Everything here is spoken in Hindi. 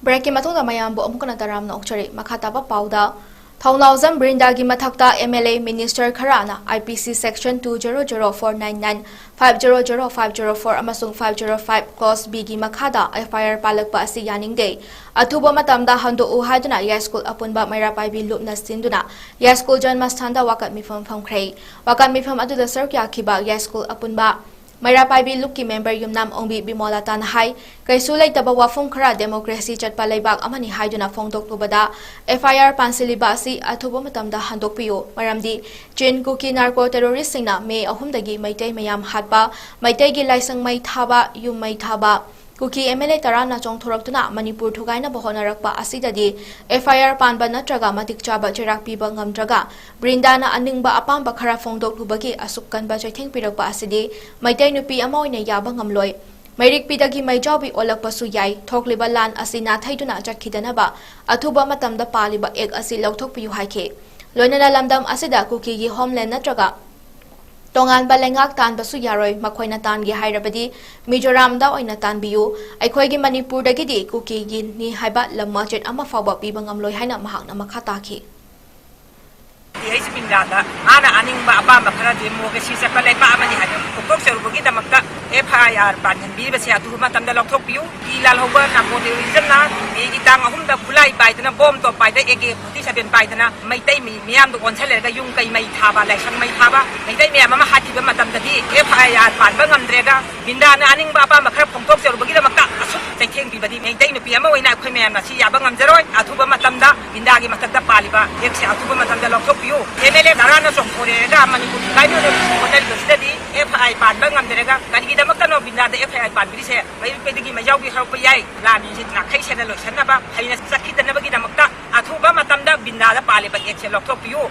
ब्रेक की मतुंग मयामबु अमुकना तरामना ओक्चरी मखाताबा पाउदा थौनाउजम ब्रिंदागी मथक्ता एमएलए मिनिस्टर खराना आईपीसी सेक्शन 200499 500504 अमसुंग 505 क्लॉस बी की मखादा एफआईआर पालकपा असि यानिंगदे अथुबा मतमदा हंदोउ हादुना यास्कूल अपुनबा मैरापाइबी लुपना सिंदुना यास्कूल जन्मस्थानदा वाकत मिफम फमख्रे वाकत मिफम अदुदा सरक्याखिबा यास्कूल अपुनबा मैरापाइबी लुप की मेंबर युमनाम ओंबी बिमोला तान हाई कैसु लेतबा वाफुम खरा डेमोक्रेसी चटपा लेबाक अमनि हाइदुना फोंदोक्तुबदा एफआईआर पांसिलिबा असि अथुबा मतमदा हंदोक्पियो मरमदी चीन कुकी नार्को टेरोरिस्ट सिंगना मे अहुमदगी मैतै मयाम हातबा मैतै गी लाइसंग मै थाबा युम मै थाबा कुकी एमएलए तराना चोंथोरक्तुना मणिपुर थुगाइना बहोनरक्पा असिददी एफआईआर पानबा नत्रगा मतिक चाबा चिराक पीबा ngamdraga ब्रिंदाना अनिंगबा अपांबा खरा फोंदोक्लुबगी असुक कनबा चैथेंग पिरक्पा असिदी मैतै नुपी अमा ओइना याबा ngamloi मैरिक पीदगी मैजाबी ओलकपसु याई थोकलिबा लान असि नाथैदुना चटखिदनबा अथुबा मतमदा पालिबा एक असि लौथोकपियु हाइखे लोइनना लमदम असिदा कुकी गी होमलैंड नत्रगा तोंगानबा लेंगाक तानबसु यारोय मखोइना तानगे हाइरबदी मिजोरामदा ओइना तानबियु अखोइगी मणिपुरदगिदी कुकी गी नि हाइबा लमचेट अमा फावबा पीबा ngamloi हाइना महाकना मखा ताखि बिंदादा आना अनिंगबा अपांबा खरा डेमोक्रेसी चटपा लेबा अमनि हाइबा कोक सरुबगी दमकता एफआईआर पानहनबीबसे अदु मतमदा लौथोकपियु इलाल होबा नामो टेरोरिज्मना एगी तांग अहुमदा खुलाई पाइदना बॉम तो पाइदा एगे 47 पाइदना मैतै मियाम दो ओनसलेरगा युम कै मै थाबा लाइसंग मै थाबा मैतै मियाम अमा हातिबा मतमददी एफआईआर पानबा ngamdrega बिंदाना अनिंगबा अपांबा खरा फोंथोक सरुबगी दमकता असुक चैथेंग बिबदी मैतै नुपी अमा ओइना अखोइ मियामना सि याबा ngamजरोय अथुबा मतमदा बिंदागी मतकदा पालिबा एकसे अथुबा मतमदा लौथोकपियु एमएलए दराना चोंथोरेगा मणिपुर गाइनो होटल बसददी एफआई पानबा ngamdrega कनिगी दमकनो बिंदादा एफआई पानबिसे मै पेदगी मैजाउगी हरप याई लानी से नाखै सेना लोइसनबा हैना चखिदनबगी दमकता अथुबा मतमदा बिंदादा पालिबा एकसे लौथोकपियु